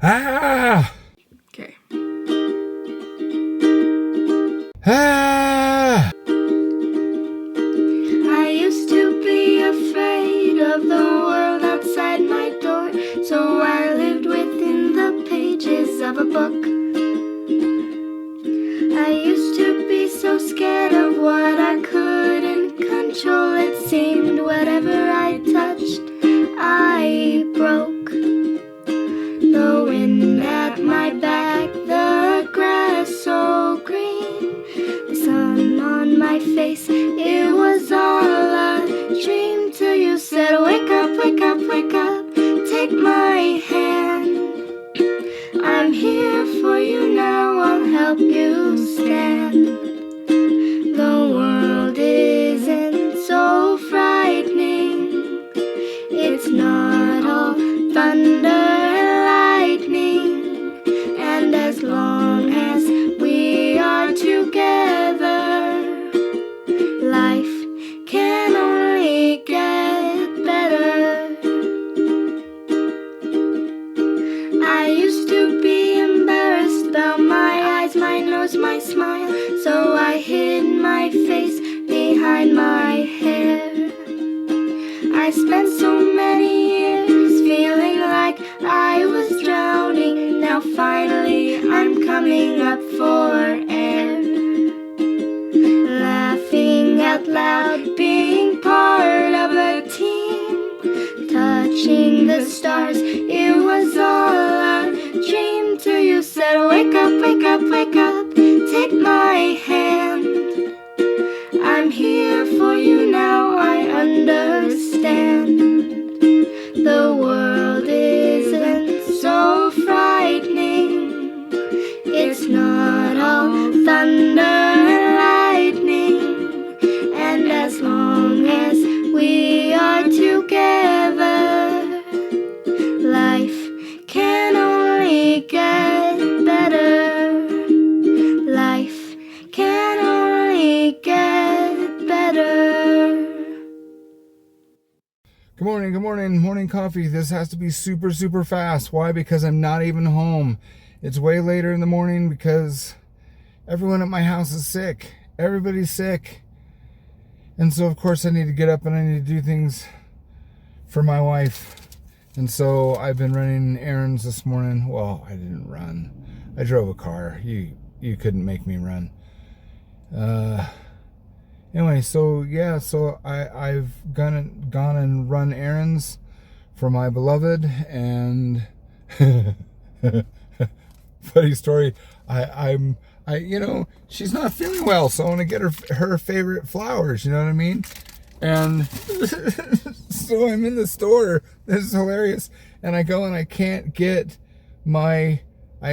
Ah! Okay. Ah! I used to be afraid of the world outside my door, so I lived within the pages of a book. I used to be so scared of what I couldn't control. It seemed whatever I touched, I broke. The wind at my back, the grass so green, the sun on my face, it was all a dream till you said, wake up, wake up, wake up, take my hand. I'm here for you now, I'll help you stand. The world isn't so frightening, it's not all thunder and lightning, and as long as we are together, life can only get better. I used to be embarrassed about my eyes, my nose, my smile, so I hid my face behind my hair. I spent so many years feeling like I was drowning. Now finally I'm coming up for air. Laughing out loud, being part of a team, touching the stars, it was all a dream till you said, wake up, wake up, wake up, take my hand. I'm here for you now, I understand. The world isn't so frightening, it's not all thunder and lightning, and as long as we are together, life can only get better. Life can only get better. Good morning, morning coffee. This has to be super, super fast. Why? Because I'm not even home. It's way later in the morning because everyone at my house is sick. Everybody's sick. And so, of course, I need to get up and I need to do things for my wife. And so I've been running errands this morning. Well, I didn't run. I drove a car. You couldn't make me run. Anyway, so yeah, so I've gone and run errands for my beloved, and funny story, she's not feeling well, so I want to get her favorite flowers, you know what I mean? And so I'm in the store. This is hilarious. And I go and I can't get I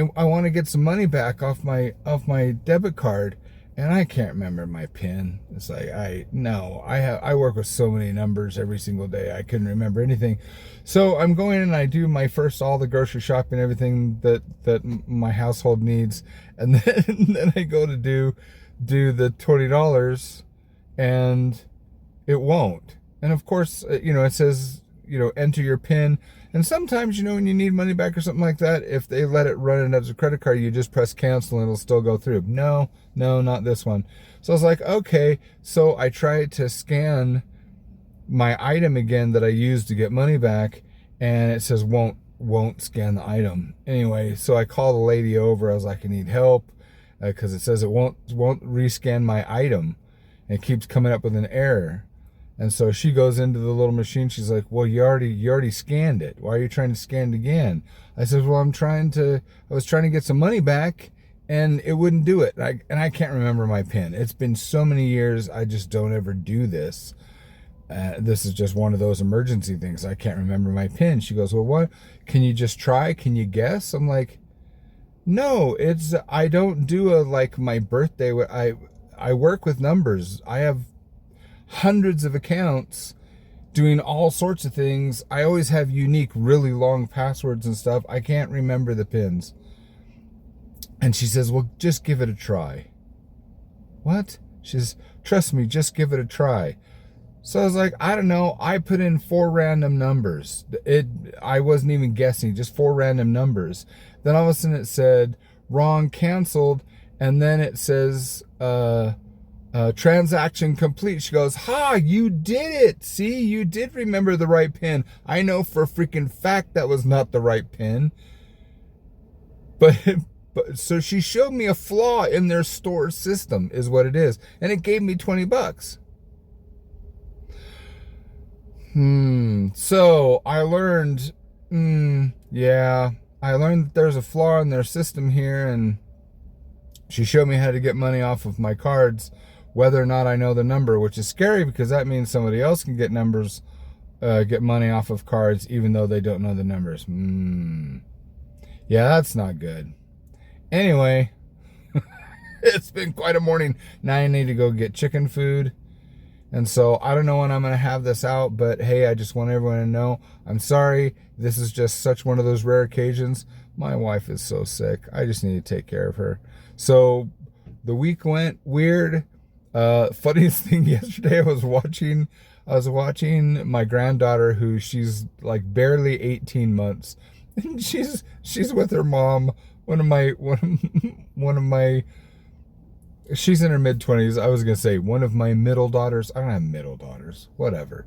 want to get some money back off my debit card, and I can't remember my PIN. It's like I work with so many numbers every single day. I couldn't remember anything. So I'm going and I do my first all the grocery shopping, everything that my household needs, and then I go to do the $20, and it won't. And of course, it says, enter your PIN. And sometimes, when you need money back or something like that, if they let it run it as a credit card, you just press cancel and it'll still go through. No, not this one. So I was like, okay. So I tried to scan my item again that I used to get money back, and it says won't scan the item. Anyway, so I called the lady over. I was like, I need help, because it says it won't rescan my item. And it keeps coming up with an error. And so she goes into the little machine. She's like, well, you already scanned it. Why are you trying to scan it again? I said, well, I was trying to get some money back, and it wouldn't do it. And I can't remember my PIN. It's been so many years. I just don't ever do this. This is just one of those emergency things. I can't remember my PIN. She goes, well, what? Can you just try? Can you guess? I'm like, no, I don't do my birthday. I work with numbers. I have hundreds of accounts doing all sorts of things. I always have unique, really long passwords and stuff. I can't remember the PINs. And she says, well, just give it a try. What? She says, trust me, just give it a try. So I was like, I don't know. I put in 4 random numbers. I wasn't even guessing, just 4 random numbers. Then all of a sudden it said wrong, canceled, and then it says transaction complete. She goes, ha, you did it. See, you did remember the right pin. I know for a freaking fact that was not the right pin. But so she showed me a flaw in their store system is what it is. And it gave me $20. So I learned, yeah, I learned that there's a flaw in their system here, and she showed me how to get money off of my cards, whether or not I know the number, which is scary because that means somebody else can get money off of cards even though they don't know the numbers. Yeah, that's not good. Anyway, it's been quite a morning. Now I need to go get chicken food. And so I don't know when I'm going to have this out, but hey, I just want everyone to know I'm sorry. This is just such one of those rare occasions. My wife is so sick. I just need to take care of her. So the week went weird. Funniest thing yesterday, I was watching my granddaughter, who she's like barely 18 months. And she's with her mom. She's in her mid-20s. I was going to say one of my middle daughters. I don't have middle daughters. Whatever.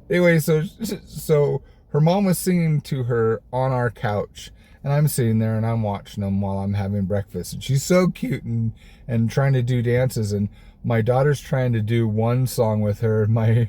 Anyway, so her mom was singing to her on our couch. And I'm sitting there and I'm watching them while I'm having breakfast. And she's so cute and trying to do dances. And my daughter's trying to do one song with her. My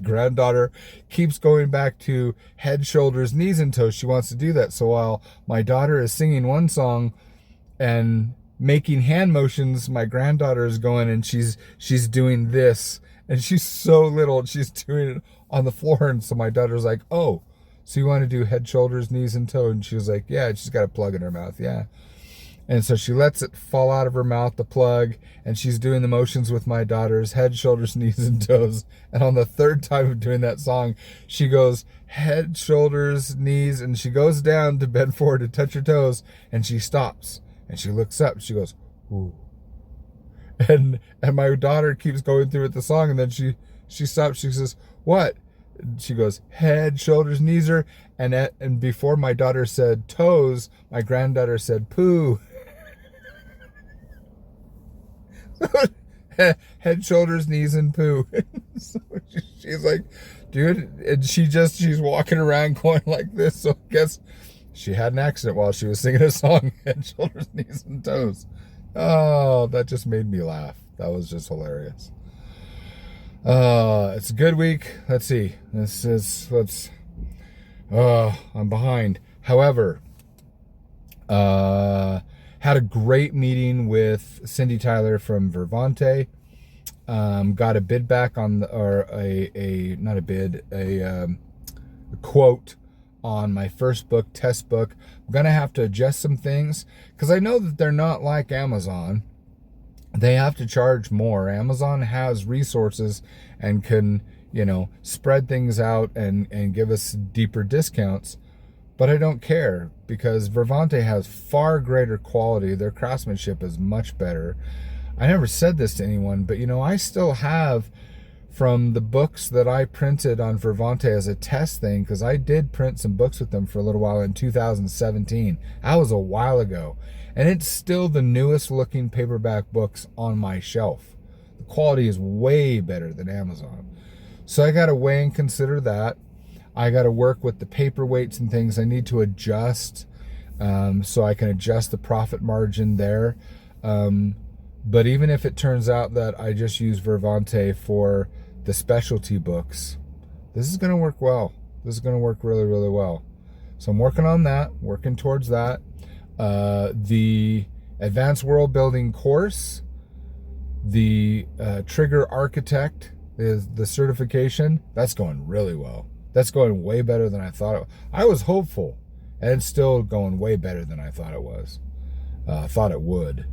granddaughter keeps going back to head, shoulders, knees, and toes. She wants to do that. So while my daughter is singing one song and making hand motions, my granddaughter is going and she's doing this, and she's so little and she's doing it on the floor. And so my daughter's like, oh, so you want to do head, shoulders, knees, and toes? And she was like, yeah. She's got a plug in her mouth. Yeah. And so she lets it fall out of her mouth, the plug, and she's doing the motions with my daughter's head, shoulders, knees, and toes. And on the third time of doing that song, she goes head, shoulders, knees, and she goes down to bend forward to touch her toes, and she stops. And she looks up, she goes, ooh. And my daughter keeps going through with the song, and then she stops, she says, what? And she goes, head, shoulders, knees, and before my daughter said toes, my granddaughter said poo. Head, shoulders, knees, and poo. So she's like, dude, and she's walking around going like this, so I guess she had an accident while she was singing a song, head, shoulders, knees, and toes. Oh, that just made me laugh. That was just hilarious. It's a good week. Let's see. I'm behind. However, had a great meeting with Cindy Tyler from Vervante. Got a bid back on a quote on my first book, test book. I'm going to have to adjust some things because I know that they're not like Amazon. They have to charge more. Amazon has resources and can, spread things out and give us deeper discounts. But I don't care because Vervante has far greater quality. Their craftsmanship is much better. I never said this to anyone, but I still have from the books that I printed on Vervante as a test thing, because I did print some books with them for a little while in 2017. That was a while ago. And it's still the newest looking paperback books on my shelf. The quality is way better than Amazon. So I got to weigh and consider that. I got to work with the paperweights and things I need to adjust, so I can adjust the profit margin there. But even if it turns out that I just use Vervante for the specialty books, this is going to work well. This is going to work really, really well. So I'm working on that, working towards that. The Advanced World Building course, the Trigger Architect, is the certification. That's going really well. That's going way better than I thought it. I was hopeful, and it's still going way better than I thought it was. Thought it would.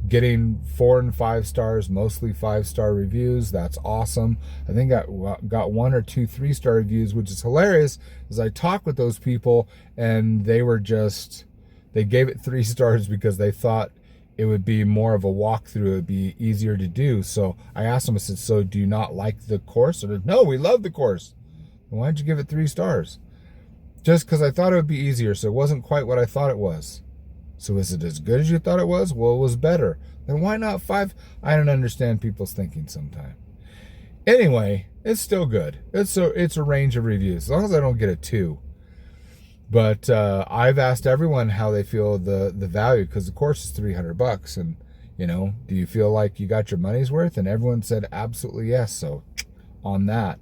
Getting 4 and 5 stars, mostly 5-star reviews. That's awesome. I think I got 1 or 2 3-star reviews, which is hilarious. As I talk with those people, and they gave it 3 stars because they thought it would be more of a walkthrough. It would be easier to do. So I asked them, I said, so do you not like the course? Or no, we love the course. Well, why'd you give it 3 stars? Just because I thought it would be easier. So it wasn't quite what I thought it was. So is it as good as you thought it was? Well, it was better. Then why not 5? I don't understand people's thinking sometimes. Anyway, it's still good. It's a range of reviews. As long as I don't get a 2. But I've asked everyone how they feel the value, because the course is $300, and do you feel like you got your money's worth? And everyone said absolutely yes. So on that,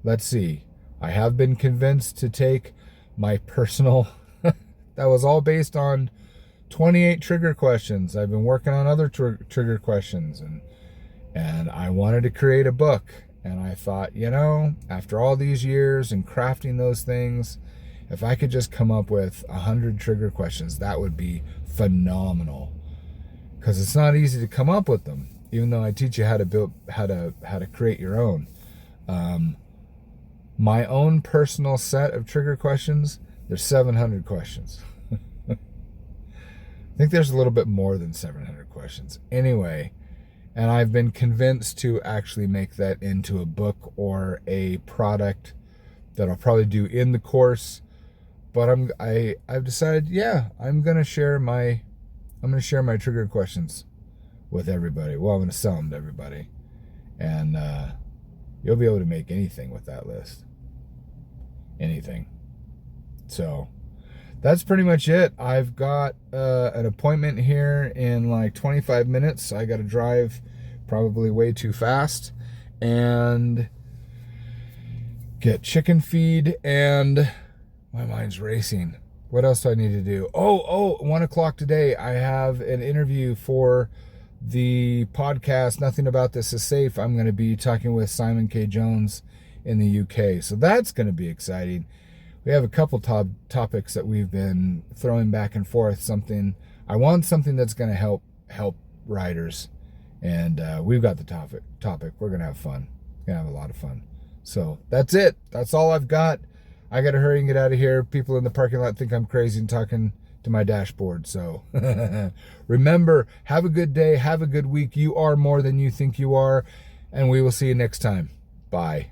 let's see. I have been convinced to take my personal. That was all based on 28 trigger questions. I've been working on other trigger questions, and I wanted to create a book. And I thought, after all these years and crafting those things, if I could just come up with 100 trigger questions, that would be phenomenal. Because it's not easy to come up with them, even though I teach you how to create your own. My own personal set of trigger questions, there's 700 questions. I think there's a little bit more than 700 questions. Anyway. And I've been convinced to actually make that into a book or a product that I'll probably do in the course. But I've decided, I'm gonna share my trigger questions with everybody. Well, I'm gonna sell them to everybody, and you'll be able to make anything with that list. Anything. So that's pretty much it. I've got an appointment here in like 25 minutes. I got to drive probably way too fast and get chicken feed, and my mind's racing. What else do I need to do? 1 o'clock today, I have an interview for the podcast, Nothing About This Is Safe. I'm going to be talking with Simon K. Jones in the UK. So that's going to be exciting. We have a couple topics that we've been throwing back and forth. I want something that's going to help riders, and we've got the topic. We're going to have fun. We're going to have a lot of fun. So that's it. That's all I've got. I got to hurry and get out of here. People in the parking lot think I'm crazy and talking to my dashboard. So remember, have a good day. Have a good week. You are more than you think you are, and we will see you next time. Bye.